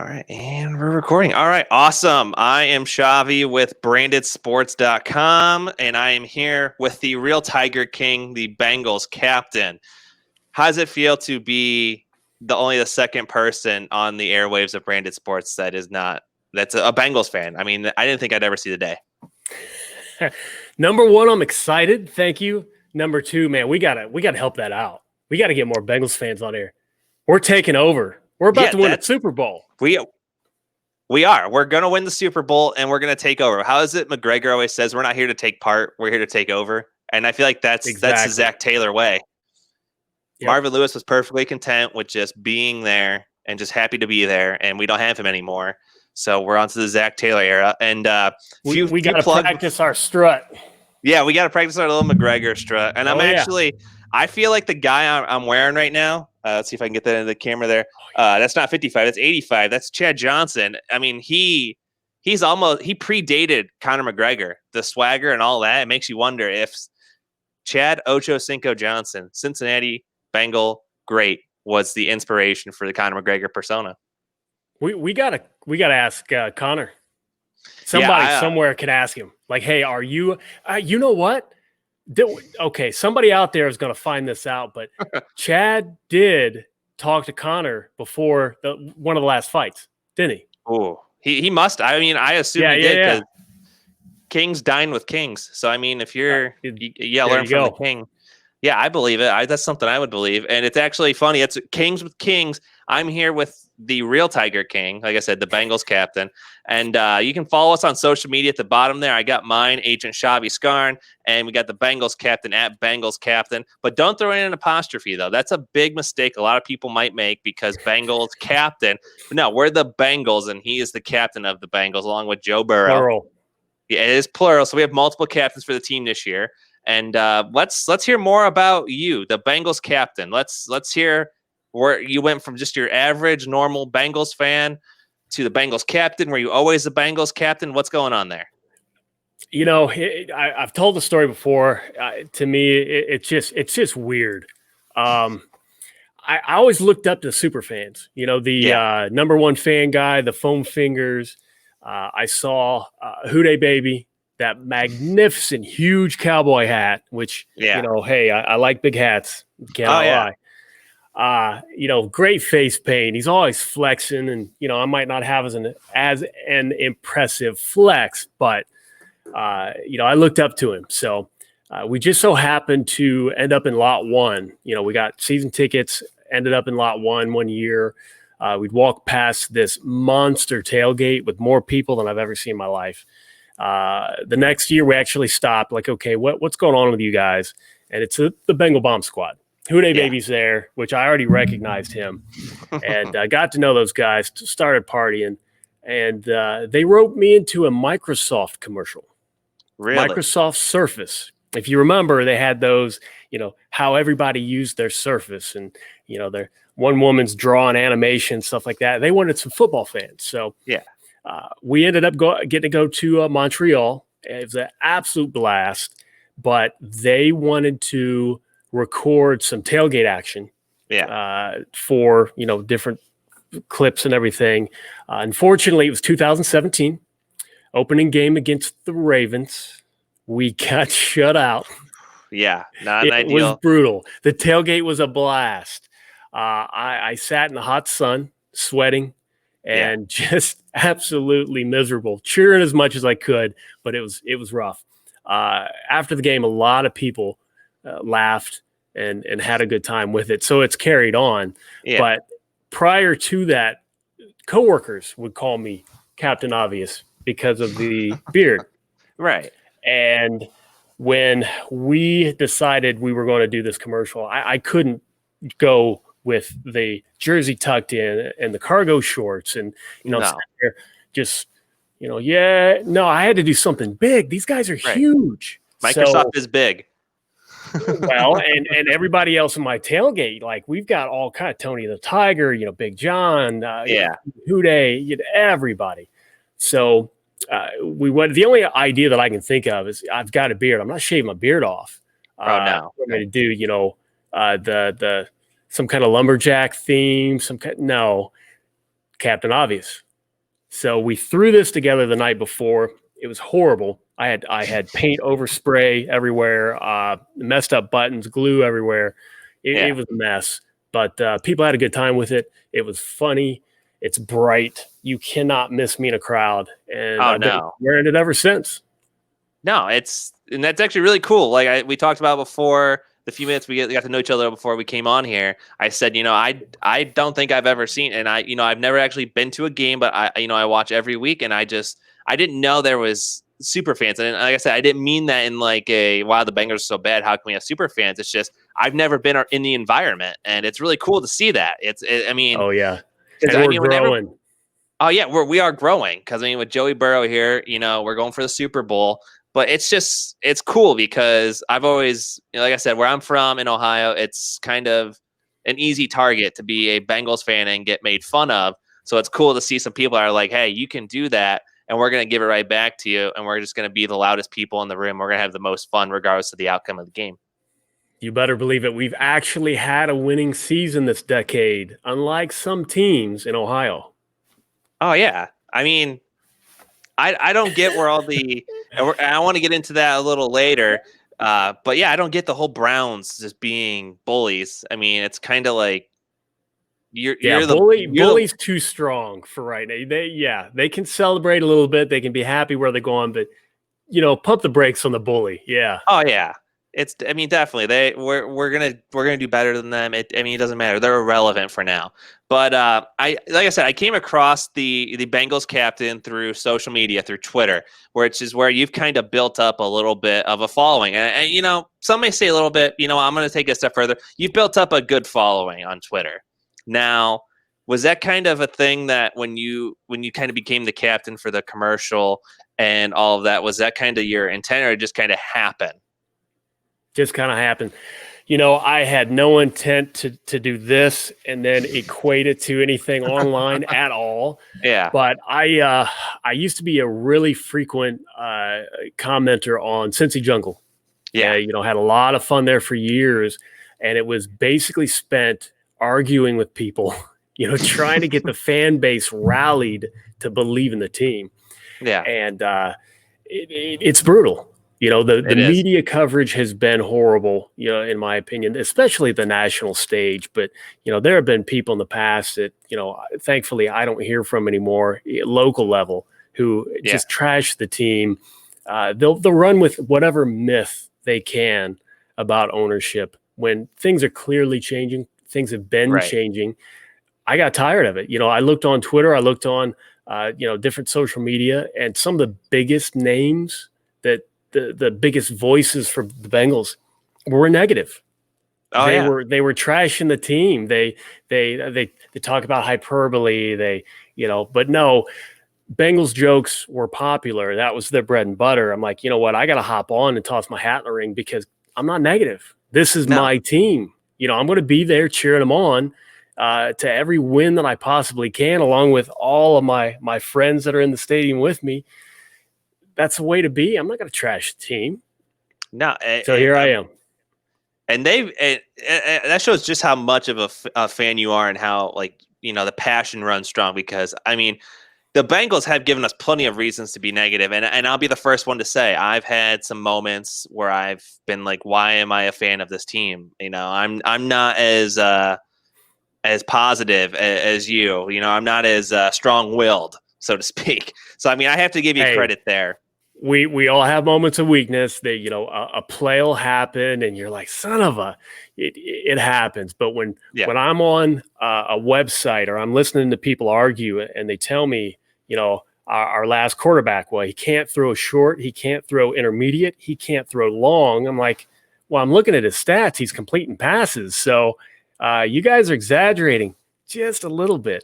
All right, and we're recording. All right, awesome. I am Chavy with brandedsports.com, and I am here with the real Tiger King, the Bengals captain. How does it feel to be only the second person on the airwaves of Branded Sports that's a Bengals fan? I mean, I didn't think I'd ever see the day. Number one, I'm excited. Thank you. Number two, man, we gotta help that out. We gotta get more Bengals fans on here. We're taking over. We're about to win the Super Bowl. We are. We're going to win the Super Bowl, and we're going to take over. How is it McGregor always says, we're not here to take part, we're here to take over? And I feel like that's the Zach Taylor way. Yep. Marvin Lewis was perfectly content with just being there and just happy to be there, and we don't have him anymore. So we're on to the Zach Taylor era. And we got to practice our strut. Yeah, we got to practice our little McGregor strut. And I feel like the guy I'm wearing right now, let's see if I can get that into the camera there. That's not 55, that's 85. That's Chad Johnson. I mean, he predated Conor McGregor, the swagger and all that. It makes you wonder if Chad Ochocinco Johnson, Cincinnati Bengal great, was the inspiration for the Conor McGregor persona. We gotta ask Conor. Somebody somewhere can ask him, like, hey, are you you know what? Okay, somebody out there is going to find this out, but Chad did talk to Conor before one of the last fights, didn't he? Oh, he must. I mean, I assume he did, because kings dine with kings. So, I mean, if you're, learn from the king. Yeah, I believe it. That's something I would believe. And it's actually funny. It's kings with kings. I'm here with the real Tiger King, like I said, the Bengals captain. And you can follow us on social media at the bottom there. I got mine, Agent Chavy Scarn, and we got the Bengals captain at Bengals captain. But don't throw in an apostrophe, though. That's a big mistake a lot of people might make, because Bengals captain. No, we're the Bengals, and he is the captain of the Bengals, along with Joe Burrow. Plural. Yeah, it is plural. So we have multiple captains for the team this year. And let's hear more about you, the Bengals captain. Let's hear where you went from just your average, normal Bengals fan to the Bengals captain. Were you always the Bengals captain? What's going on there? You know, I've told the story before. To me, it's just weird. I always looked up to super fans. You know, the number one fan guy, the foam fingers. I saw Who Dey Baby, that magnificent, huge cowboy hat, which, you know, hey, I like big hats. Can't lie. You know, great face paint. He's always flexing, and, you know, I might not have as an impressive flex, but, you know, I looked up to him. So we just so happened to end up in lot one. You know, we got season tickets, ended up in lot one year. We'd walk past this monster tailgate with more people than I've ever seen in my life. The next year we actually stopped, like, okay, what's going on with you guys? And it's the Bengal Bomb Squad. Who Dey Baby's there, which I already recognized him, and I got to know those guys, started partying, and they roped me into a Microsoft commercial. Really? Microsoft Surface. If you remember, they had those, you know, how everybody used their Surface, and, you know, their one woman's drawing animation, stuff like that. They wanted some football fans. So we ended up getting to go to Montreal. It was an absolute blast, but they wanted to record some tailgate action for, you know, different clips and everything. Unfortunately, it was 2017, opening game against the Ravens. We got shut out. Yeah, not ideal. It was brutal. The tailgate was a blast. I sat in the hot sun, sweating, and just absolutely miserable, cheering as much as I could, but it was rough. After the game, a lot of people laughed and had a good time with it. So it's carried on. Yeah. But prior to that, coworkers would call me Captain Obvious because of the beard. Right. And when we decided we were going to do this commercial, I couldn't go with the jersey tucked in and the cargo shorts and, you know, just, you know, I had to do something big. These guys are huge. Microsoft is big. Well, and everybody else in my tailgate, like, we've got all kind of Tony the Tiger, you know, Big John, Who Dey, you know, everybody. So we went. The only idea that I can think of is I've got a beard. I'm not shaving my beard off. No. I'm going to do, you know, the some kind of lumberjack theme. No. Captain Obvious. So we threw this together the night before. It was horrible. I had paint overspray everywhere, messed up buttons, glue everywhere. It was a mess. But people had a good time with it. It was funny. It's bright. You cannot miss me in a crowd. And I've been wearing it ever since. No, and that's actually really cool. Like we talked about before, the few minutes we got to know each other before we came on here. I said, I don't think I've ever seen, and I've never actually been to a game, but I watch every week, and I didn't know there was super fans. And like I said, I didn't mean that in like wow, the Bengals are so bad, how can we have super fans? It's just I've never been in the environment, and it's really cool to see that. Oh yeah, and we're growing. Oh yeah, we are growing, because with Joey Burrow here, we're going for the Super Bowl. But it's cool because I've always, like I said, where I'm from in Ohio, it's kind of an easy target to be a Bengals fan and get made fun of. So it's cool to see some people that are like, hey, you can do that, and we're going to give it right back to you, and we're just going to be the loudest people in the room. We're going to have the most fun regardless of the outcome of the game. You better believe it. We've actually had a winning season this decade, unlike some teams in Ohio. Oh, yeah. I don't get where all the – I want to get into that a little later. But, yeah, I don't get the whole Browns just being bullies. It's kind of like bully's too strong for right now. They can celebrate a little bit. They can be happy where they're going, but, pump the brakes on the bully. Yeah. Oh, yeah. Definitely we're gonna do better than them. It doesn't matter. They're irrelevant for now. But like I said, I came across the Bengals captain through social media, through Twitter, which is where you've kind of built up a little bit of a following. And some may say a little bit. I'm going to take it a step further. You've built up a good following on Twitter. Now, was that kind of a thing that when you kind of became the captain for the commercial and all of that, was that kind of your intent, or it just kind of happened? Just kind of happened. I had no intent to do this and then equate it to anything online at all. Yeah. But I used to be a really frequent commenter on Cincy Jungle. Yeah. Had a lot of fun there for years, and it was basically spent arguing with people, trying to get the fan base rallied to believe in the team. Yeah. And it's brutal. The media coverage has been horrible, in my opinion, especially the national stage. But, there have been people in the past that, thankfully I don't hear from anymore, local level, who just trash the team. They'll run with whatever myth they can about ownership when things are clearly changing. Things have been changing. I got tired of it. I looked on Twitter. I looked on, different social media, and some of the biggest names that the biggest voices for the Bengals were negative. They were trashing the team. They talk about hyperbole. But no, Bengals jokes were popular. That was their bread and butter. I'm like, you know what? I got to hop on and toss my hat in the ring because I'm not negative. This is my team. I'm going to be there cheering them on to every win that I possibly can, along with all of my friends that are in the stadium with me. That's the way to be. I'm not going to trash the team. No. So here I am. And that shows just how much of a fan you are, and how the passion runs strong, because the Bengals have given us plenty of reasons to be negative. And I'll be the first one to say I've had some moments where I've been like, why am I a fan of this team? I'm not as positive as you. I'm not as strong-willed, so to speak. So I have to give you credit there. We all have moments of weakness. That a play will happen, and you're like, son of a. It happens. But when I'm on a website, or I'm listening to people argue, and they tell me, our last quarterback, well, he can't throw short, he can't throw intermediate, he can't throw long. I'm like, well, I'm looking at his stats. He's completing passes. So you guys are exaggerating just a little bit.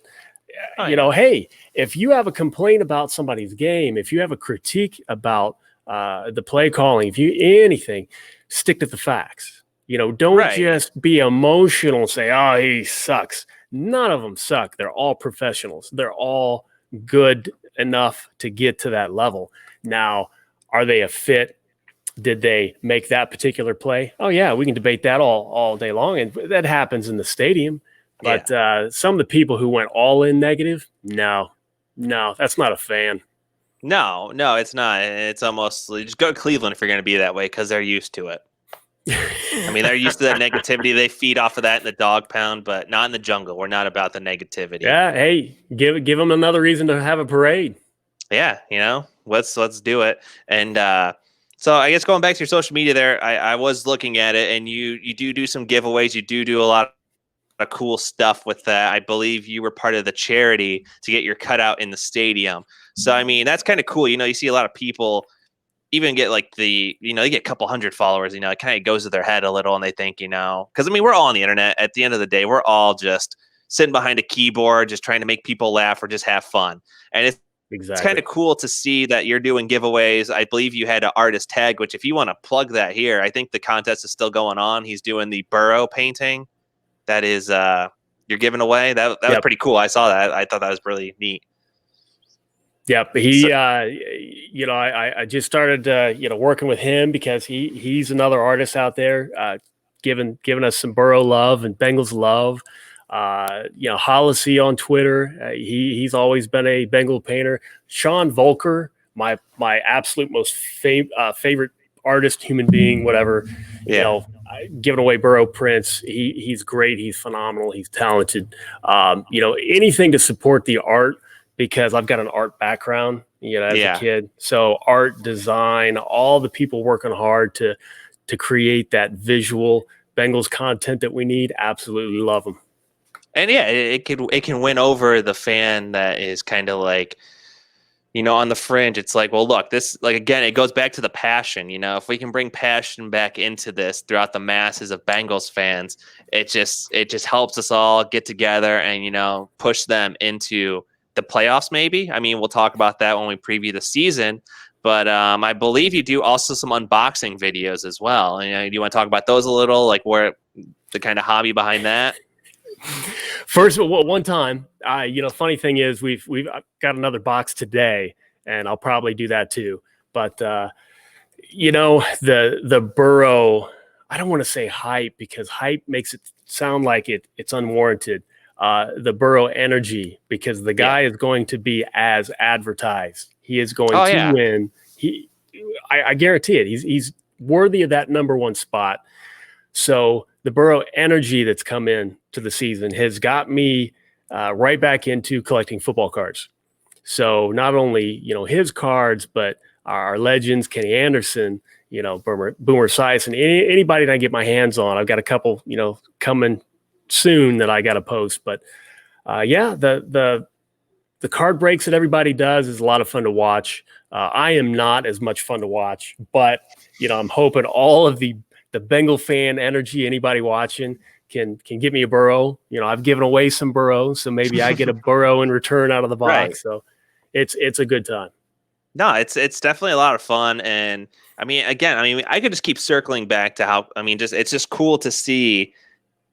Hey, if you have a complaint about somebody's game, if you have a critique about the play calling, if you anything, stick to the facts. Don't just be emotional and say, oh, he sucks. None of them suck. They're all professionals. They're all good enough to get to that level. Now, are they a fit? Did they make that particular play? Oh, yeah, we can debate that all day long. And that happens in the stadium. But some of the people who went all in negative, no, that's not a fan. No, it's not. It's almost just go to Cleveland if you're going to be that way because they're used to it. I mean, they're used to that negativity. They feed off of that in the dog pound, but not in the jungle. We're not about the negativity. Yeah, hey, give them another reason to have a parade. Yeah, let's do it. And so I guess going back to your social media there, I was looking at it, and you do some giveaways. You do a lot of cool stuff with that. I believe you were part of the charity to get your cutout in the stadium. So, I mean, that's kind of cool. You see a lot of people even get like they get a couple hundred followers, it kind of goes to their head a little and they think, because I mean, we're all on the internet. At the end of the day, we're all just sitting behind a keyboard, just trying to make people laugh or just have fun. And it's kind of cool to see that you're doing giveaways. I believe you had an artist tag, which if you want to plug that here, I think the contest is still going on. He's doing the Burrow painting. That is, you're giving away. That was pretty cool. I saw that. I thought that was really neat. Yep. He, I just started, working with him because he's another artist out there, giving us some Burrow love and Bengals love. Hollisey on Twitter. He's always been a Bengal painter. Sean Volker, my absolute most favorite artist, human being, whatever, giving away Burrow prints. He's great. He's phenomenal. He's talented. Anything to support the art, because I've got an art background, as a kid. So art, design, all the people working hard to create that visual Bengals content that we need. Absolutely love them. And yeah, it can win over the fan that is kind of like, on the fringe. It's like, well, look, this, like, again, it goes back to the passion. If we can bring passion back into this throughout the masses of Bengals fans, it just helps us all get together and, push them into the playoffs, maybe. I mean, we'll talk about that when we preview the season. But I believe you do also some unboxing videos as well. And do you want to talk about those a little, like where the kind of hobby behind that? First, one time, funny thing is we've got another box today, and I'll probably do that too. But the Burrow, I don't want to say hype because hype makes it sound like it's unwarranted. The Burrow energy, because the guy is going to be as advertised. He is going to win. I guarantee it. He's worthy of that number one spot. So the Burrow energy that's come in to the season has got me right back into collecting football cards. So not only, his cards, but our legends, Kenny Anderson, Boomer Esiason, and anybody that I get my hands on. I've got a couple, coming soon that I got to post. But the card breaks that everybody does is a lot of fun to watch. I am not as much fun to watch, but I'm hoping all of the Bengal fan energy, anybody watching can give me a Burrow. I've given away some Burrows, so maybe I get a Burrow in return out of the box. Right. So it's a good time. No, it's definitely a lot of fun. And I mean, again, I could just keep circling back to how, it's just cool to see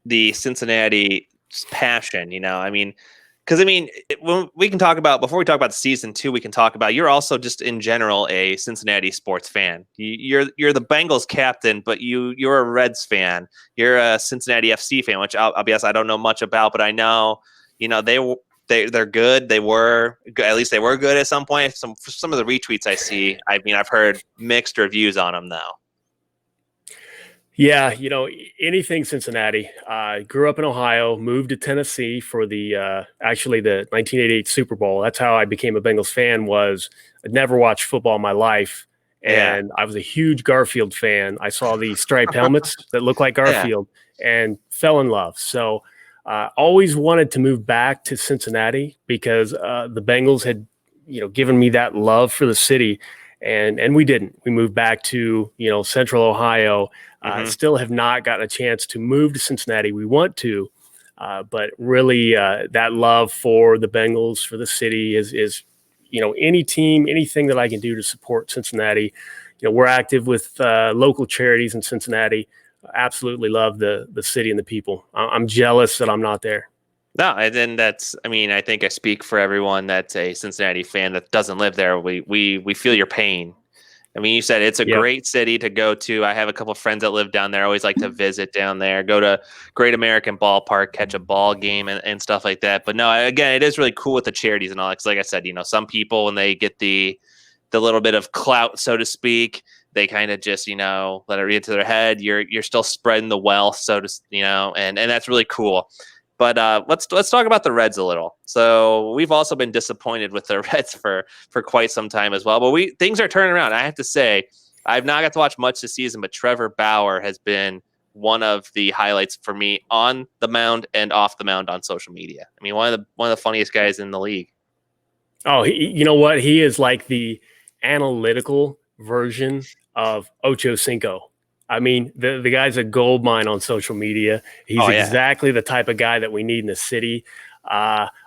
the Cincinnati passion, because when we can talk about, before we talk about the season too, we can talk about, you're also just in general a Cincinnati sports fan. You're the Bengals captain, but you're a Reds fan. You're a Cincinnati FC fan, which I'll be honest, I don't know much about, but I know, they're good. They were good. At least they were good at some point. Some of the retweets I see, I've heard mixed reviews on them though. Yeah, anything Cincinnati. I grew up in Ohio, moved to Tennessee for the 1988 Super Bowl. That's how I became a Bengals fan. I'd never watched football in my life, and I was a huge Garfield fan. I saw the striped helmets that look like Garfield and fell in love. So always wanted to move back to Cincinnati because the Bengals had, given me that love for the city. And we didn't. We moved back to, Central Ohio. Still have not gotten a chance to move to Cincinnati. We want to, but really that love for the Bengals, for the city is any team, anything that I can do to support Cincinnati. We're active with local charities in Cincinnati. Absolutely love the city and the people. I'm jealous that I'm not there. No, and then I think I speak for everyone that's a Cincinnati fan that doesn't live there. We feel your pain. I mean, you said it's a great city to go to. I have a couple of friends that live down there. I always like to visit down there, go to Great American Ballpark, catch a ball game and stuff like that. But no, again, it is really cool with the charities and all that. Because like I said, some people, when they get the little bit of clout, so to speak, they kind of just, let it read to their head. You're still spreading the wealth, so to, and that's really cool. But let's talk about the Reds a little. So we've also been disappointed with the Reds for quite some time as well. But things are turning around. I have to say, I've not got to watch much this season, but Trevor Bauer has been one of the highlights for me on the mound and off the mound on social media. I mean, one of the funniest guys in the league. Oh, you know what? He is like the analytical version of Ocho Cinco. I mean, the guy's a gold mine on social media. He's exactly the type of guy that we need in the city.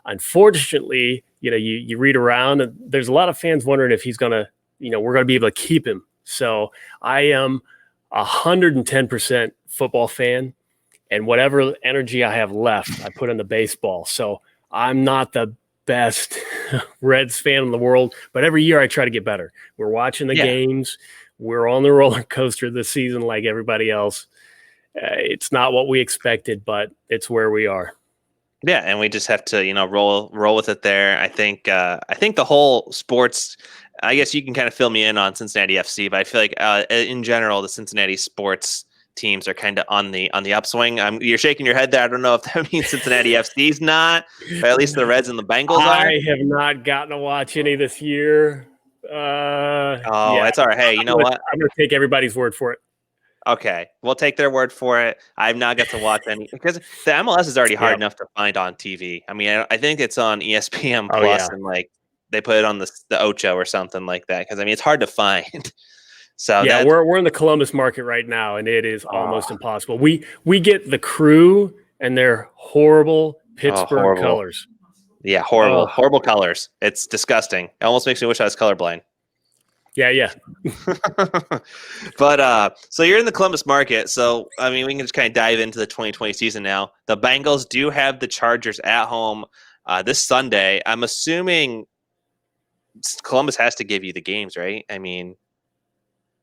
Unfortunately, you read around, and there's a lot of fans wondering if he's going to, we're going to be able to keep him. So I am 110% football fan, and whatever energy I have left, I put into baseball. So I'm not the best Reds fan in the world, but every year I try to get better. We're watching the games. We're on the roller coaster this season like everybody else. It's not what we expected, but it's where we are. Yeah, and we just have to, roll with it there. I think the whole sports, I guess you can kind of fill me in on Cincinnati FC, but I feel like in general, the Cincinnati sports teams are kind of on the upswing. You're shaking your head there. I don't know if that means Cincinnati FC's not, but at least the Reds and the Bengals are. I have not gotten to watch any this year. It's all right. Hey, you know what? I'm going to take everybody's word for it. Okay, we'll take their word for it. I've not got to watch any because the MLS is already hard enough to find on TV. I mean, I think it's on ESPN Plus, and like they put it on the Ocho or something like that. Because I mean, it's hard to find. So yeah, we're in the Columbus market right now, and it is almost impossible. We get the Crew and their horrible Pittsburgh colors. Yeah, horrible colors. It's disgusting. It almost makes me wish I was colorblind. Yeah. But so you're in the Columbus market. So, I mean, we can just kind of dive into the 2020 season now. The Bengals do have the Chargers at home this Sunday. I'm assuming Columbus has to give you the games, right? I mean,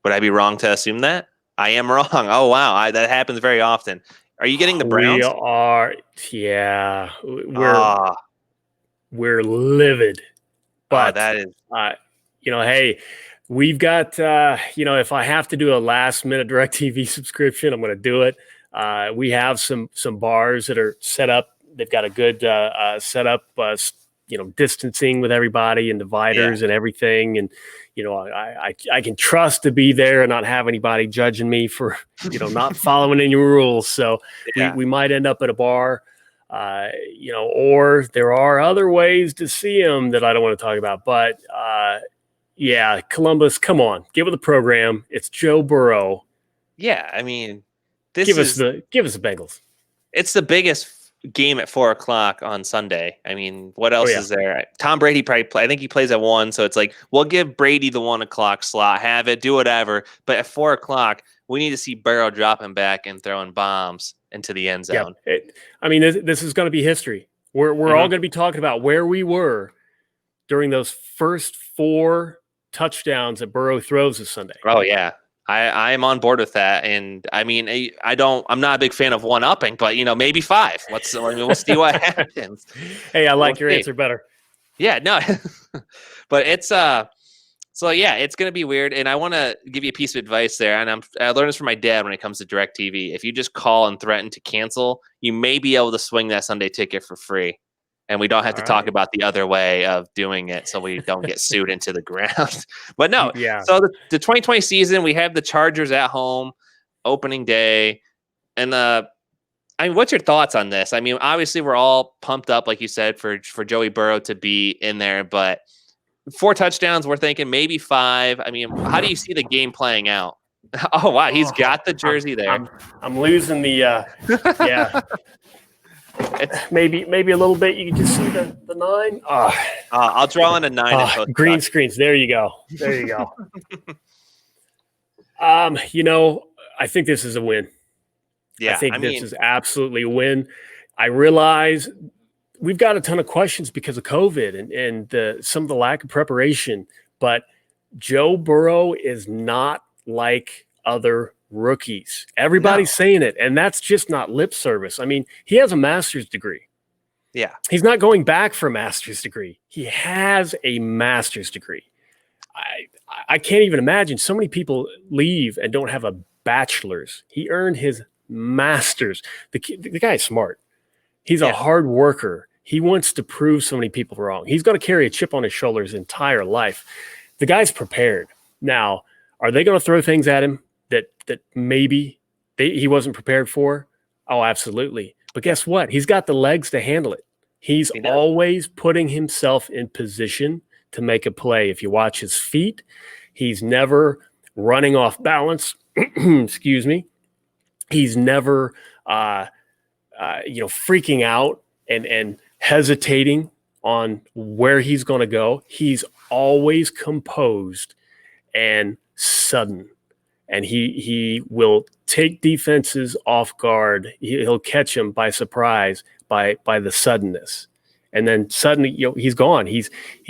would I be wrong to assume that? I am wrong. Oh, wow. That happens very often. Are you getting the Browns? We are. Yeah. We're livid. But that is. Hey, we've got, if I have to do a last-minute DirecTV subscription, I'm going to do it. We have some bars that are set up. They've got a good setup, distancing with everybody and dividers and everything. And, I can trust to be there and not have anybody judging me for, not following any rules. So we might end up at a bar, or there are other ways to see them that I don't want to talk about. But, Columbus, come on, give it the program. It's Joe Burrow. Yeah, I mean, give us the Bengals. It's the biggest game at 4:00 on Sunday. I mean, what else is there? Tom Brady probably I think he plays at 1, so it's like we'll give Brady the 1:00 slot, have it, do whatever. But at 4:00, we need to see Burrow dropping back and throwing bombs into the end zone. This is going to be history. We're all going to be talking about where we were during those first 4 touchdowns that Burrow throws this Sunday. Oh yeah, I'm on board with that. And I mean, I'm not a big fan of 1-upping, but maybe 5. We'll see what happens. Hey, I like your answer better. Yeah, no, but it's it's going to be weird. And I want to give you a piece of advice there. And I learned this from my dad when it comes to DirecTV. If you just call and threaten to cancel, you may be able to swing that Sunday ticket for free. And we don't have to talk about the other way of doing it so we don't get sued into the ground. But no, so the 2020 season, we have the Chargers at home, opening day. And what's your thoughts on this? I mean, obviously we're all pumped up, like you said, for Joey Burrow to be in there. But 4 touchdowns, we're thinking maybe 5. I mean, how do you see the game playing out? Oh, wow, he's got the jersey there. I'm losing the maybe a little bit. You can just see the 9. I'll draw in a 9. Green screens. There you go. I think this is a win. Yeah, this is absolutely a win. I realize we've got a ton of questions because of COVID and some of the lack of preparation. But Joe Burrow is not like other rookies. Everybody's saying it, and that's just not lip service. I mean, he has a master's degree. Yeah. He's not going back for a master's degree. He has a master's degree. I can't even imagine so many people leave and don't have a bachelor's. He earned his master's. The guy's smart. He's a hard worker. He wants to prove so many people wrong. He's going to carry a chip on his shoulder his entire life. The guy's prepared. Now, are they going to throw things at him that maybe he wasn't prepared for? Oh, absolutely. But guess what? He's got the legs to handle it. He's always putting himself in position to make a play. If you watch his feet, he's never running off balance. Excuse me. He's never, freaking out and hesitating on where he's going to go. He's always composed and sudden, and he will take defenses off guard. He'll catch them by surprise by the suddenness, and then suddenly he's gone. He's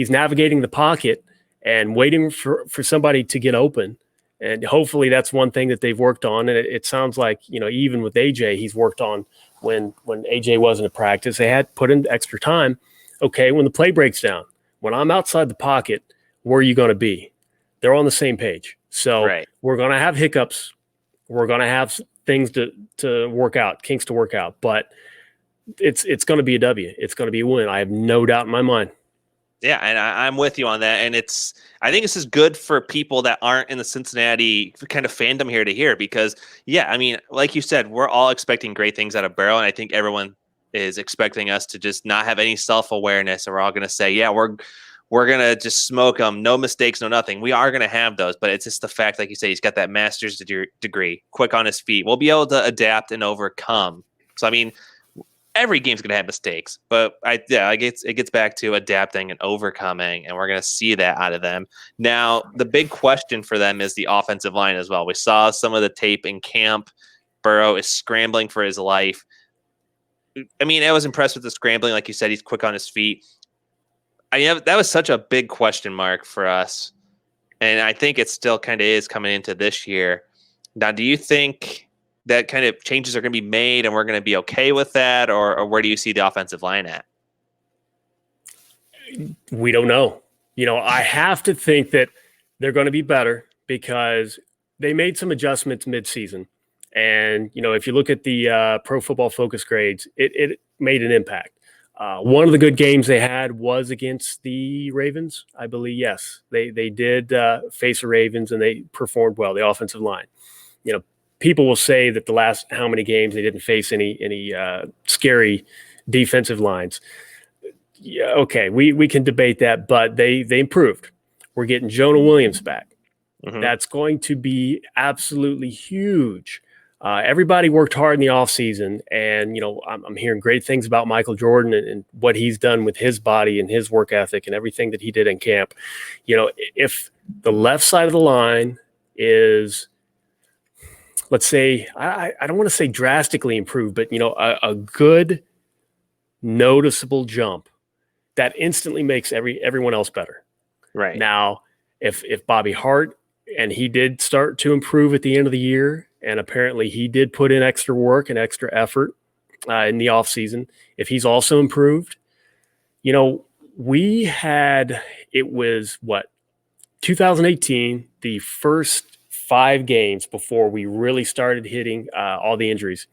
navigating the pocket and waiting for somebody to get open. And hopefully that's one thing that they've worked on. And it sounds like, even with AJ, he's worked on when AJ wasn't at practice, they had put in extra time. Okay, when the play breaks down, when I'm outside the pocket, where are you going to be? They're on the same page. So we're going to have hiccups. We're going to have things to work out, kinks to work out. But it's going to be a W. It's going to be a win. I have no doubt in my mind. Yeah, and I'm with you on that. And I think this is good for people that aren't in the Cincinnati kind of fandom here to hear because, I mean, like you said, we're all expecting great things out of Burrow, and I think everyone is expecting us to just not have any self-awareness, and we're all going to say, we're going to just smoke them, no mistakes, no nothing. We are going to have those, but it's just the fact, like you say, he's got that master's degree, quick on his feet. We'll be able to adapt and overcome. So, I mean, every game's going to have mistakes, but it gets back to adapting and overcoming, and we're going to see that out of them. Now, the big question for them is the offensive line as well. We saw some of the tape in camp. Burrow is scrambling for his life. I mean, I was impressed with the scrambling. Like you said, he's quick on his feet. That was such a big question mark for us, and I think it still kind of is coming into this year. Now, do you think that kind of changes are going to be made and we're going to be okay with that? Or where do you see the offensive line at? We don't know. I have to think that they're going to be better because they made some adjustments mid-season. And, if you look at the Pro Football Focus grades, it made an impact. One of the good games they had was against the Ravens, I believe. Yes, they did face the Ravens and they performed well, the offensive line. People will say that the last how many games they didn't face any scary defensive lines. Yeah, okay, we can debate that, but they improved. We're getting Jonah Williams back. Mm-hmm. That's going to be absolutely huge. Everybody worked hard in the offseason, and I'm hearing great things about Michael Jordan and what he's done with his body and his work ethic and everything that he did in camp. If the left side of the line is, let's say, I don't want to say drastically improved, but, a good noticeable jump that instantly makes everyone else better. Right. Now, if Bobby Hart, and he did start to improve at the end of the year, and apparently he did put in extra work and extra effort in the offseason, if he's also improved, we had, it was 2018, the first 5 games before we really started hitting all the injuries,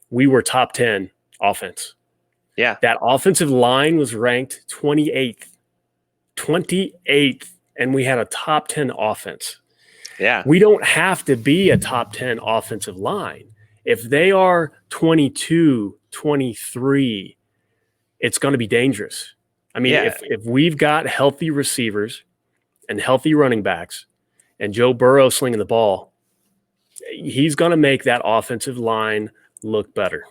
we were top 10 offense. Yeah. That offensive line was ranked 28th, and we had a top 10 offense. Yeah. We don't have to be a top 10 offensive line. If they are 22, 23, it's going to be dangerous. I mean, if we've got healthy receivers and healthy running backs, and Joe Burrow slinging the ball, he's going to make that offensive line look better.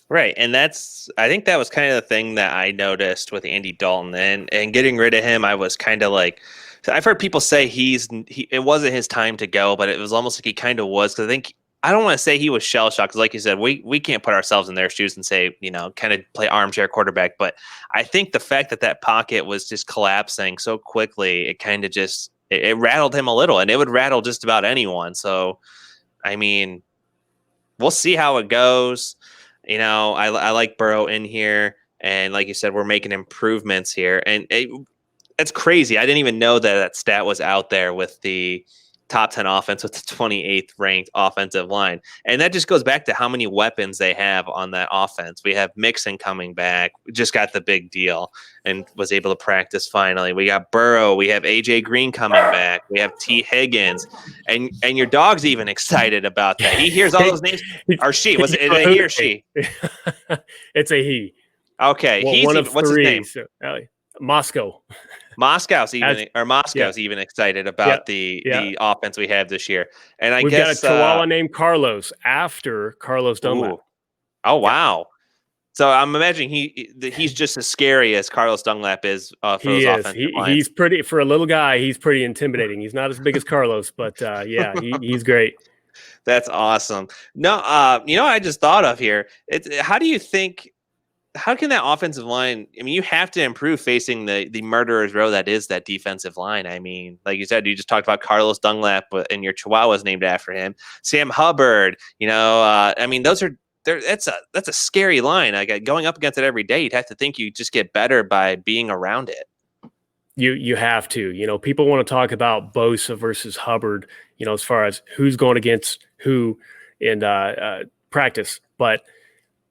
Right. And I think that was kind of the thing that I noticed with Andy Dalton and getting rid of him. I was kind of like, I've heard people say it wasn't his time to go, but it was almost like he kind of was. Cause I think I don't want to say he was shell shocked because, like you said, we can't put ourselves in their shoes and say, kind of play armchair quarterback. But I think the fact that pocket was just collapsing so quickly, it kind of just it rattled him a little, and it would rattle just about anyone. So, I mean, we'll see how it goes. I like Burrow in here, and like you said, we're making improvements here, and it's crazy. I didn't even know that stat was out there with the top 10 offense with the 28th ranked offensive line. And that just goes back to how many weapons they have on that offense. We have Mixon coming back. We just got the big deal and was able to practice finally. We got Burrow. We have AJ Green coming back. We have T. Higgins. And your dog's even excited about that. He hears all those names. Or she. Was it a he or she? It's a he. Okay. Well, one of what's three. his name? So, Moscow. Moscow's even excited about the offense we have this year. And we've got a Chihuahua named Carlos after Carlos Dunlap. Oh, wow. So I'm imagining he's just as scary as Carlos Dunlap is for those offensive lines. He's pretty, for a little guy, he's pretty intimidating. He's not as big as Carlos, but he's great. That's awesome. No, I just thought of here. How can that offensive line? I mean, you have to improve facing the murderer's row that is that defensive line. I mean, like you said, you just talked about Carlos Dunlap, and your Chihuahua is named after him. Sam Hubbard. I mean, that's a scary line. Like, going up against it every day, you'd have to think you just get better by being around it. You have to. People want to talk about Bosa versus Hubbard. As far as who's going against who in practice, but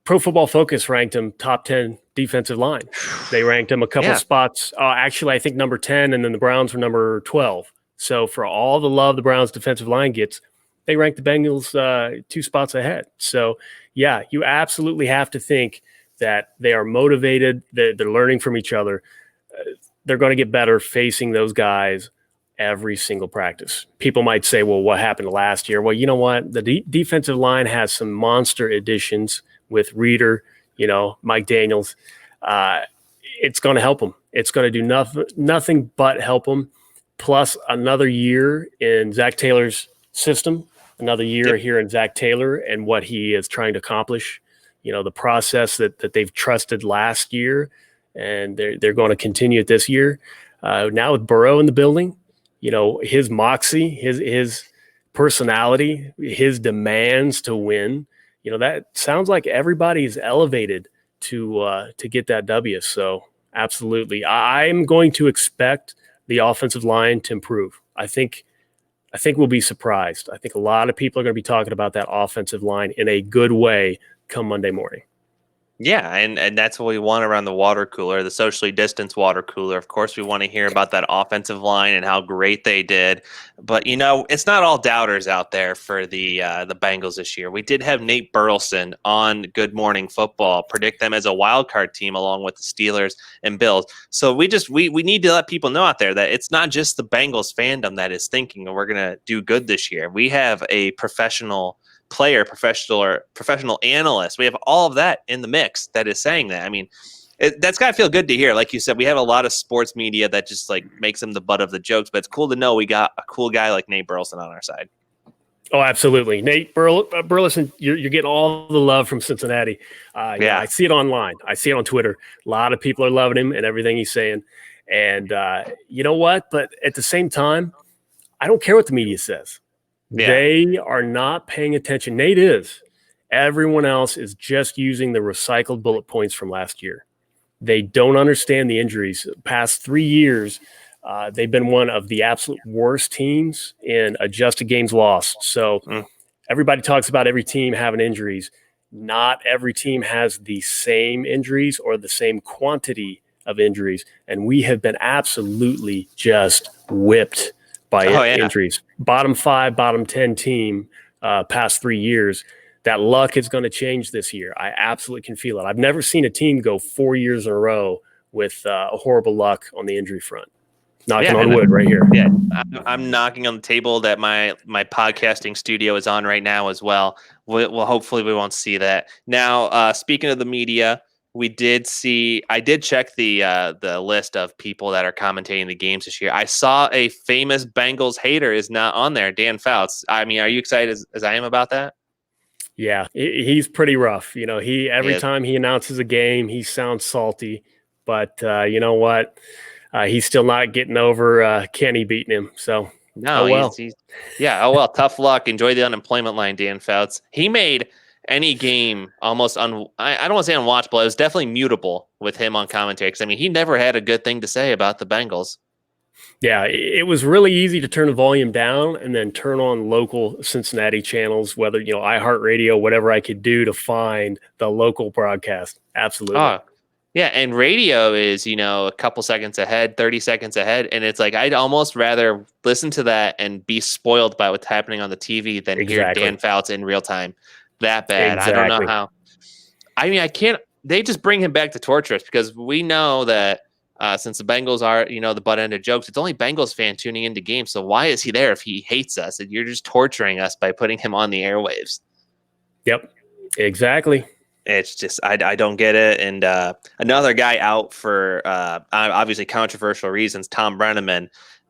Pro Football Focus ranked him top 10 defensive line. They ranked him a couple spots. Actually, I think number 10, and then the Browns were number 12. So for all the love the Browns defensive line gets, they ranked the Bengals 2 spots ahead. So, yeah, you absolutely have to think that they are motivated. They're learning from each other. They're going to get better facing those guys every single practice. People might say, well, what happened last year? Well, you know what? The defensive line has some monster additions with Reeder, Mike Daniels. It's going to help them. It's going to do nothing but help them. Plus another year in Zach Taylor's system, another year here in Zach Taylor and what he is trying to accomplish. The process that they've trusted last year, and they're going to continue it this year. Now with Burrow in the building, his moxie, his personality, his demands to win. That sounds like everybody's elevated to get that W. So absolutely, I'm going to expect the offensive line to improve. I think we'll be surprised. I think a lot of people are going to be talking about that offensive line in a good way come Monday morning. Yeah, and that's what we want around the water cooler, the socially distanced water cooler. Of course, we want to hear about that offensive line and how great they did. But, it's not all doubters out there for the Bengals this year. We did have Nate Burleson on Good Morning Football predict them as a wild card team along with the Steelers and Bills. So we need to let people know out there that it's not just the Bengals fandom that is thinking we're going to do good this year. We have a professional player, professional analyst. We have all of that in the mix that is saying that. I mean, that's got to feel good to hear. Like you said, we have a lot of sports media that just makes him the butt of the jokes, but it's cool to know we got a cool guy like Nate Burleson on our side. Oh, absolutely. Nate Burleson, you're getting all the love from Cincinnati. I see it online. I see it on Twitter. A lot of people are loving him and everything he's saying. And you know what? But at the same time, I don't care what the media says. Yeah. They are not paying attention. Nate is. Everyone else is just using the recycled bullet points from last year. They don't understand the injuries. Past 3 years, they've been one of the absolute worst teams in adjusted games lost. So everybody talks about every team having injuries. Not every team has the same injuries or the same quantity of injuries. And we have been absolutely just whipped by injuries. Bottom 5, bottom 10 team past 3 years. That luck is going to change this year. I absolutely can feel it. I've never seen a team go 4 years in a row with horrible luck on the injury front. Knocking on wood right here. Yeah, I'm knocking on the table that my podcasting studio is on right now as well. Well, hopefully we won't see that. Now, speaking of the media, I did check the list of people that are commentating the games this year. I saw a famous Bengals hater is not on there, Dan Fouts. I mean, are you excited as I am about that? Yeah, he's pretty rough. You know, every time he announces a game, he sounds salty. But you know what? He's still not getting over Kenny beating him. So, no, well. Yeah, oh well. Tough luck. Enjoy the unemployment line, Dan Fouts. He made any game almost I don't want to say unwatchable. It was definitely mutable with him on commentary. Because I mean, he never had a good thing to say about the Bengals. Yeah, it was really easy to turn the volume down and then turn on local Cincinnati channels, whether, iHeartRadio, whatever I could do to find the local broadcast. Absolutely. Oh, yeah. And radio is, a couple seconds ahead, 30 seconds ahead. And it's like, I'd almost rather listen to that and be spoiled by what's happening on the TV than hear Dan Fouts in real time. That bad. Exactly. I don't know how. I mean, I can't. They just bring him back to torture us because we know that since the Bengals are, the butt end of jokes, it's only Bengals fan tuning into games. So why is he there if he hates us? And you're just torturing us by putting him on the airwaves. Yep, exactly. It's just I don't get it. And another guy out for obviously controversial reasons, Tom Brenneman.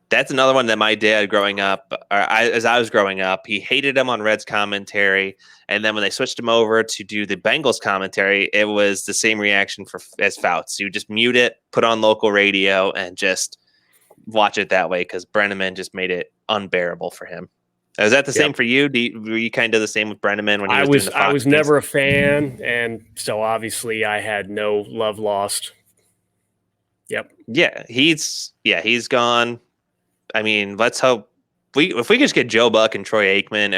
That's another one that my dad growing up, as I was growing up, he hated him on Reds commentary. And then when they switched him over to do the Bengals commentary, it was the same reaction as Fouts. You just mute it, put on local radio, and just watch it that way because Brenneman just made it unbearable for him. Is that the same for you? Were you kind of the same with Brenneman when he was doing the Fox I was games? never a fan, and so obviously I had no love lost. Yep. Yeah, he's gone. I mean, let's hope if we could just get Joe Buck and Troy Aikman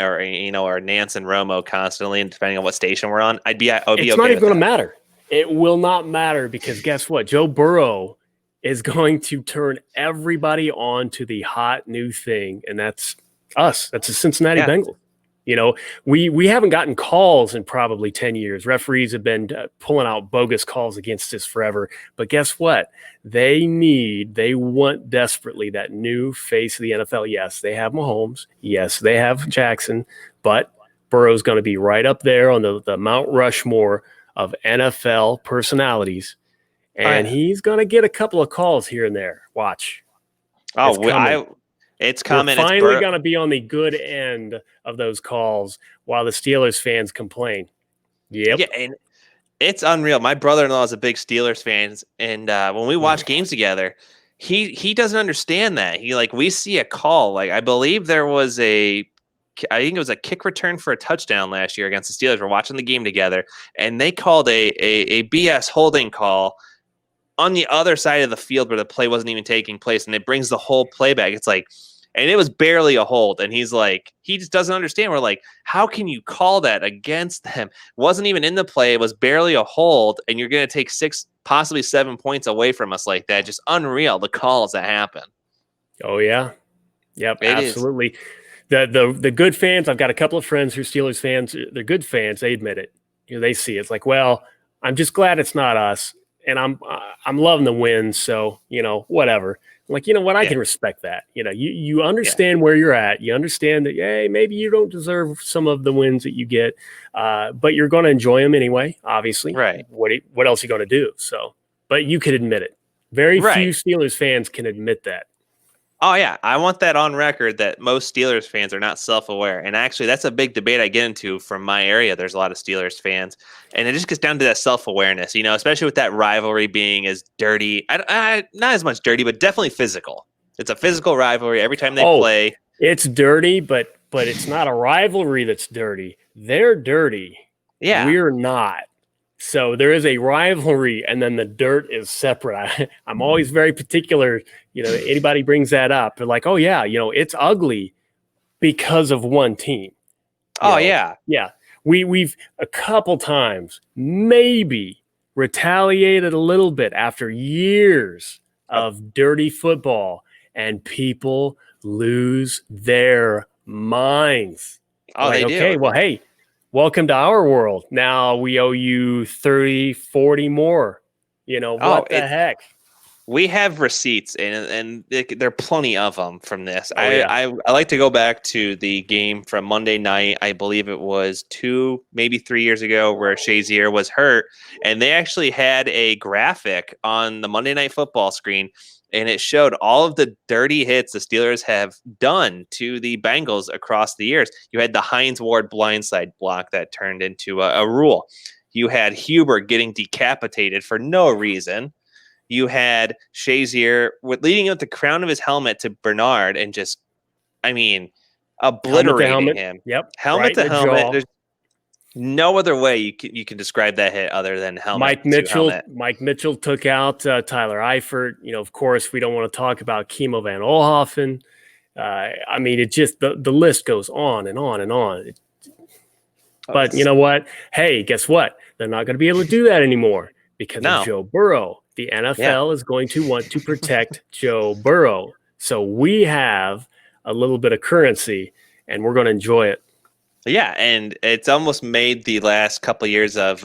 or Nance and Romo constantly, and depending on what station we're on, I'd be okay. It's not even going to matter. It will not matter because guess what? Joe Burrow is going to turn everybody on to the hot new thing, and that's us. That's the Cincinnati Bengals. We haven't gotten calls in probably 10 years. Referees have been pulling out bogus calls against us forever. But guess what? They want desperately that new face of the NFL. Yes, they have Mahomes. Yes, they have Jackson. But Burrow's going to be right up there on the Mount Rushmore of NFL personalities. And he's going to get a couple of calls here and there. Watch. It's coming. We're finally going to be on the good end of those calls while the Steelers fans complain. Yep. Yeah, and it's unreal. My brother-in-law is a big Steelers fan, and when we watch games together, he doesn't understand that. We see a call. I believe there was I think it was a kick return for a touchdown last year against the Steelers. We're watching the game together, and they called a BS holding call on the other side of the field where the play wasn't even taking place, and it brings the whole play back. It's and it was barely a hold, and he just doesn't understand. We're like, how can you call that against them? Wasn't even in the play. It was barely a hold, and you're going to take 6, possibly 7 points away from us like that. Just unreal, the calls that happen. Oh, yeah. Yep, absolutely. The good fans, I've got a couple of friends who are Steelers fans. They're good fans. They admit it. They see it. It's like, well, I'm just glad it's not us. And I'm loving the win, so whatever. I'm like, you know what? I can respect that. You understand where you're at. You understand that, hey, maybe you don't deserve some of the wins that you get, but you're going to enjoy them anyway. Obviously, right? What else are you going to do? So, but you could admit it. Very few Steelers fans can admit that. Oh, yeah. I want that on record that most Steelers fans are not self-aware. And actually, that's a big debate I get into from my area. There's a lot of Steelers fans. And it just gets down to that self-awareness, especially with that rivalry being as dirty. Not as much dirty, but definitely physical. It's a physical rivalry every time they play. It's dirty, but it's not a rivalry that's dirty. They're dirty. Yeah. We're not. So there is a rivalry, and then the dirt is separate. I'm always very particular. Anybody brings that up, they're like, "Oh yeah, it's ugly because of one team." Yeah. We've a couple times maybe retaliated a little bit after years of dirty football, and people lose their minds. Oh, they do. Okay, well, hey. Welcome to our world. Now we owe you 30, 40 more. What the heck? We have receipts, and there are plenty of them from this. I like to go back to the game from Monday night. I believe it was 2, maybe 3 years ago where Shazier was hurt, and they actually had a graphic on the Monday Night Football screen. and it showed all of the dirty hits the Steelers have done to the Bengals across the years. You had the Hines Ward blindside block that turned into a rule. You had Huber getting decapitated for no reason. You had Shazier leading up the crown of his helmet to Bernard and just, obliterating him. Yep. Helmet to helmet. There's no other way you can describe that hit other than helmet to helmet. Mike Mitchell took out Tyler Eifert. Of course, we don't want to talk about Kimo Van Olhoffen. It just the list goes on and on and on. But you know what? Hey, guess what? They're not going to be able to do that anymore because of Joe Burrow. The NFL is going to want to protect Joe Burrow. So we have a little bit of currency, and we're going to enjoy it. Yeah, and it's almost made the last couple of years of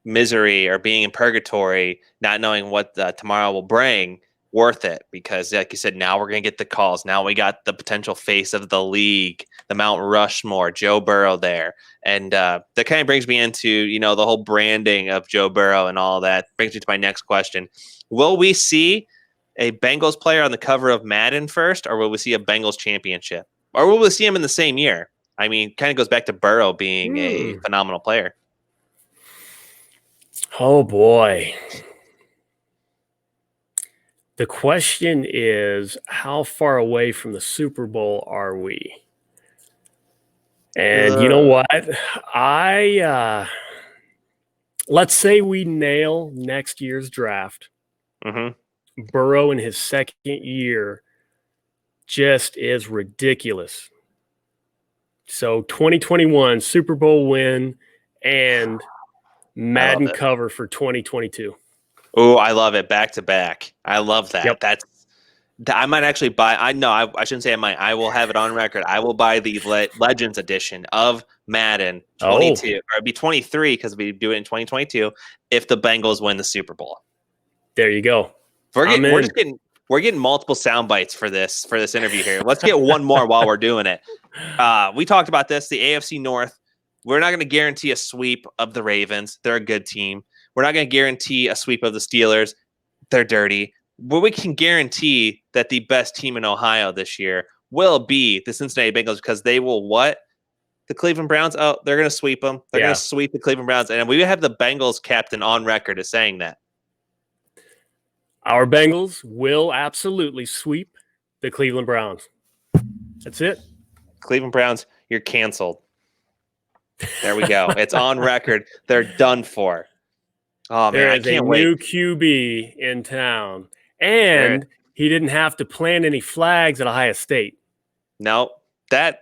misery or being in purgatory, not knowing what tomorrow will bring, worth it. Because, like you said, now we're going to get the calls. Now we got the potential face of the league, the Mount Rushmore, Joe Burrow there. And that kind of brings me into, the whole branding of Joe Burrow and all that. Brings me to my next question. Will we see a Bengals player on the cover of Madden first, or will we see a Bengals championship? Or will we see him in the same year? Kind of goes back to Burrow being a phenomenal player. Oh, boy. The question is, how far away from the Super Bowl are we? And you know what? Let's say we nail next year's draft. Mm-hmm. Burrow in his second year just is ridiculous. So 2021 Super Bowl win and Madden cover for 2022. Oh, I love it. Back to back. I love that. Yep. I might actually buy. I shouldn't say I might. I will have it on record. I will buy the Legends edition of Madden 22, or it'd be 23 because we do it in 2022 if the Bengals win the Super Bowl. There you go. We're getting multiple sound bites for this interview here. Let's get one more while we're doing it. We talked about this, the AFC North. We're not going to guarantee a sweep of the Ravens. They're a good team. We're not going to guarantee a sweep of the Steelers. They're dirty. But we can guarantee that the best team in Ohio this year will be the Cincinnati Bengals because they will what? The Cleveland Browns? Oh, they're going to sweep them. They're going to sweep the Cleveland Browns. And we have the Bengals captain on record as saying that. Our Bengals will absolutely sweep the Cleveland Browns. That's it. Cleveland Browns, you're canceled. There we go. It's on record. They're done for. Oh, man, I can't wait. New QB in town. And he didn't have to plant any flags at Ohio State. No, that's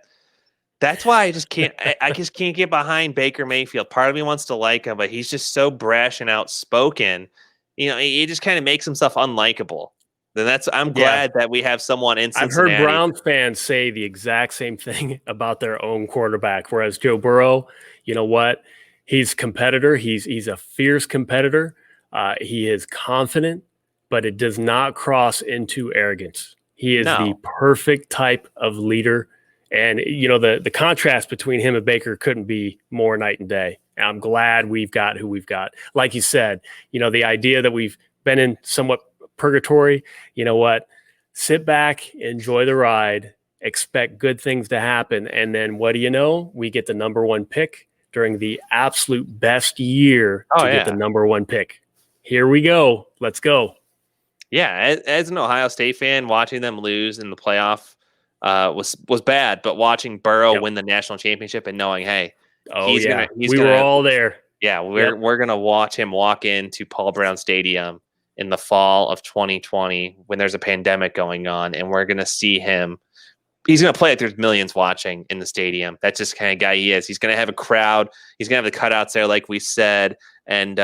why I just can't. I just can't get behind Baker Mayfield. Part of me wants to like him, but he's just so brash and outspoken. He just kind of makes himself unlikable. Then I'm glad that we have someone in Cincinnati. I've heard Browns fans say the exact same thing about their own quarterback. Whereas Joe Burrow, you know what? He's a competitor. He's a fierce competitor. He is confident, but it does not cross into arrogance. He is the perfect type of leader. And, the contrast between him and Baker couldn't be more night and day. And I'm glad we've got who we've got. Like you said, the idea that we've been in somewhat purgatory, you know what? Sit back, enjoy the ride, expect good things to happen. And then what do you know? We get the number one pick during the absolute best year to get the number one pick. Here we go. Let's go. Yeah, as an Ohio State fan, watching them lose in the playoff was bad, but watching Burrow win the national championship and knowing, hey, we were all there. Yeah, we're gonna watch him walk into Paul Brown Stadium in the fall of 2020 when there's a pandemic going on, and we're gonna see him. He's gonna play like there's millions watching in the stadium. That's just the kind of guy he is. He's gonna have a crowd. He's gonna have the cutouts there, like we said. And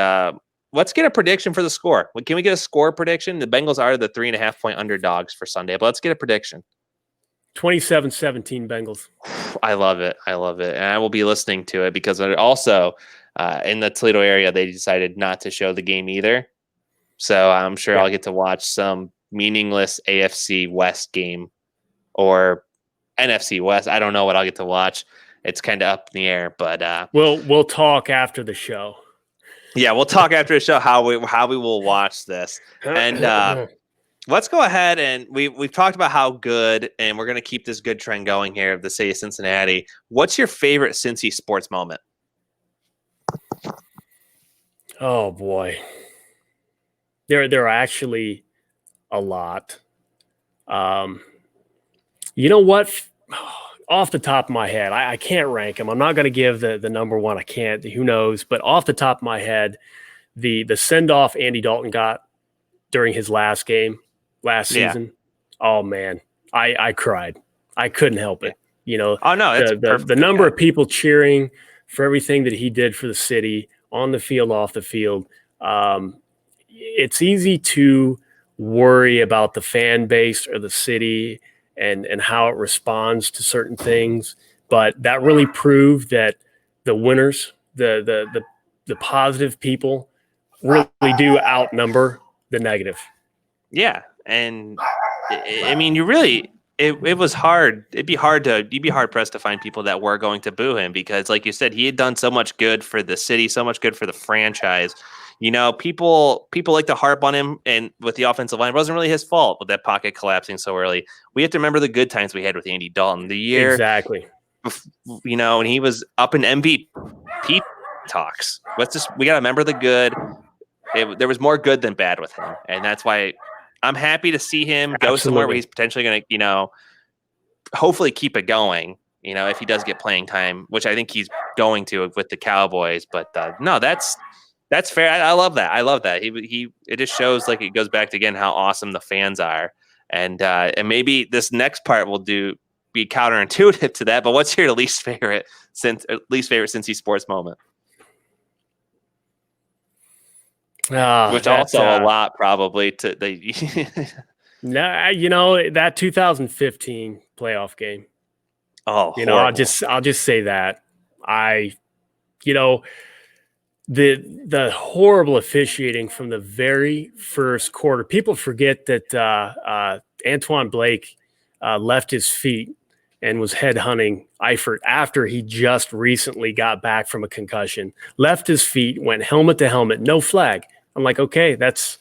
let's get a prediction for the score. Can we get a score prediction? The Bengals are the 3.5-point underdogs for Sunday, but let's get a prediction. 27-17 Bengals. I love it. And I will be listening to it because also in the Toledo area, they decided not to show the game either. So I'm sure I'll get to watch some meaningless AFC West game or NFC West. I don't know what I'll get to watch. It's kind of up in the air, but we'll talk after the show. Yeah, we'll talk after the show how we will watch this. And let's go ahead and we've talked about how good, and we're going to keep this good trend going here of the city of Cincinnati. What's your favorite Cincy sports moment? Oh boy, there are actually a lot. You know what? Off the top of my head, I can't rank them. I'm not going to give the number one. I can't. Who knows? But off the top of my head, the send off Andy Dalton got during his last game last season. Oh man, I cried. I couldn't help it. You know, oh no, it's the number of people cheering for everything that he did for the city on the field, off the field. It's easy to worry about the fan base or the city and how it responds to certain things, but that really proved that the winners, the positive people, really do outnumber the negative. Yeah, and I mean, you really it was hard. You'd be hard pressed to find people that were going to boo him because, like you said, he had done so much good for the city, so much good for the franchise. You know, people like to harp on him, and with the offensive line, it wasn't really his fault with that pocket collapsing so early. We have to remember the good times we had with Andy Dalton. The year exactly, you know, and he was up in MVP talks. We got to remember the good. There was more good than bad with him, and that's why I'm happy to see him go somewhere where he's potentially going to, you know, hopefully keep it going. You know, if he does get playing time, which I think he's going to with the Cowboys. But no, that's fair. I love that. I love that. It just shows, like, it goes back to, again, how awesome the fans are, and maybe this next part will be counterintuitive to that. But what's your least favorite Cincy sports moment? Which also a lot probably to the. No, you know, that 2015 playoff game. Oh, you know, I'll just say that you know, the horrible officiating from the very first quarter. People forget that Antoine Blake left his feet and was headhunting Eifert after he just recently got back from a concussion. Left his feet, went helmet to helmet, no flag. I'm like, okay, that's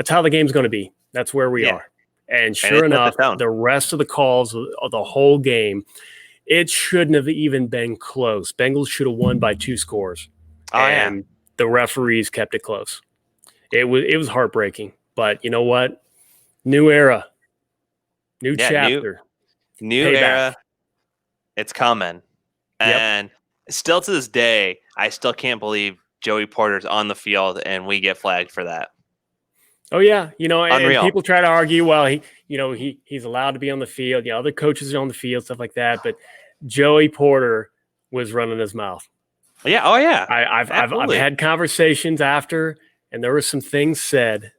how the game's going to be. That's where we are. And sure enough, the rest of the calls of the whole game, it shouldn't have even been close. Bengals should have won by 2 scores. And the referees kept it close. It was heartbreaking. But you know what? New era. New chapter. New era. It's coming. And still to this day, I still can't believe Joey Porter's on the field and we get flagged for that. Oh yeah, you know, and people try to argue, well, he's allowed to be on the field. Yeah, other coaches are on the field, stuff like that. But Joey Porter was running his mouth. Yeah. Oh yeah. I've had conversations after, and there were some things said,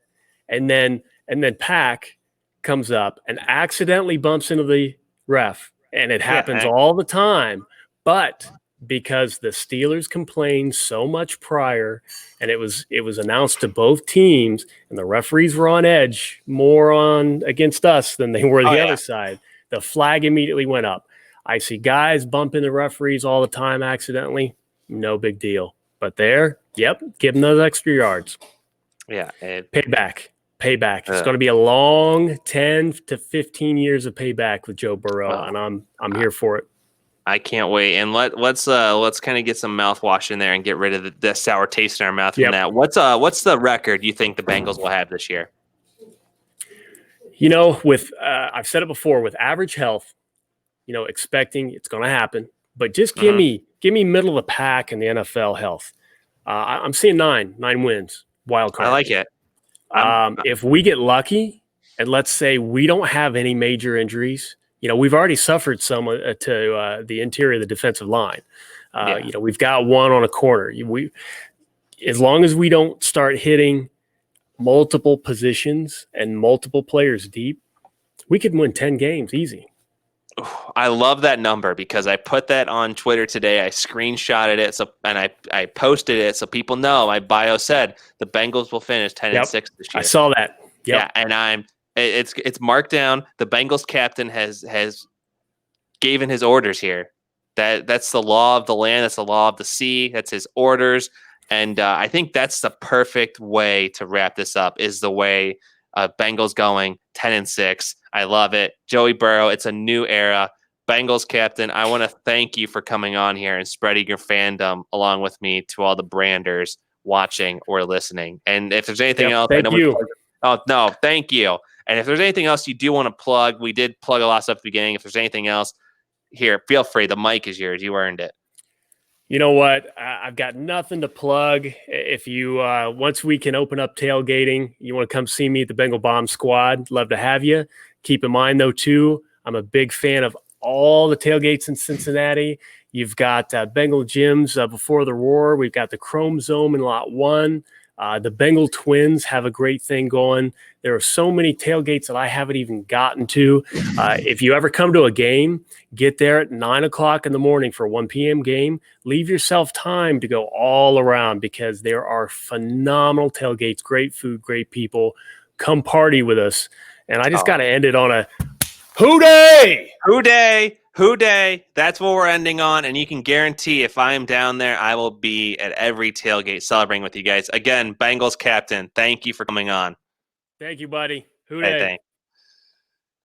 and then Pack comes up and accidentally bumps into the ref, and it happens all the time. But because the Steelers complained so much prior, and it was announced to both teams, and the referees were on edge more against us than they were the other side, the flag immediately went up. I see guys bumping the referees all the time accidentally. No big deal. But there, give them those extra yards. Yeah. Payback. It's going to be a long 10 to 15 years of payback with Joe Burrow, and I'm here for it. I can't wait. And let's kind of get some mouthwash in there and get rid of the sour taste in our mouth from that. What's the record you think the Bengals will have this year? You know, with I've said it before, with average health, you know, expecting it's going to happen, but just give me middle of the pack in the NFL health. I'm seeing 9 wins, wild card. I like it. If we get lucky, and let's say we don't have any major injuries, you know, we've already suffered some to the interior of the defensive line. You know, we've got one on a corner. As long as we don't start hitting multiple positions and multiple players deep, we could win 10 games easy. I love that number because I put that on Twitter today. I screenshotted it and I posted it so people know. My bio said the Bengals will finish 10-6 this year. I saw that. Yeah, and it's marked down. The Bengals captain has given his orders here. That's the law of the land. That's the law of the sea. That's his orders. And I think that's the perfect way to wrap this up. Is the way Bengals going 10-6. I love it. Joey Burrow, it's a new era. Bengals captain, I want to thank you for coming on here and spreading your fandom along with me to all the branders watching or listening. And if there's anything else, thank you. Oh, no, thank you. And if there's anything else you do want to plug, we did plug a lot of stuff at the beginning. If there's anything else, here, feel free. The mic is yours. You earned it. You know what? I've got nothing to plug. If you, once we can open up tailgating, you want to come see me at the Bengal Bomb Squad, love to have you. Keep in mind, though, too, I'm a big fan of all the tailgates in Cincinnati. You've got Bengal gyms before the Roar. We've got the Chrome Zone in Lot 1. The Bengal Twins have a great thing going. There are so many tailgates that I haven't even gotten to. If you ever come to a game, get there at 9 o'clock in the morning for a 1 p.m. game. Leave yourself time to go all around because there are phenomenal tailgates, great food, great people. Come party with us. And I just got to end it on a hoo-day! Hoo-day! Hoo-day! That's what we're ending on. And you can guarantee if I am down there, I will be at every tailgate celebrating with you guys. Again, Bengals captain, thank you for coming on. Thank you, buddy. Hoo-day! Hey, thanks.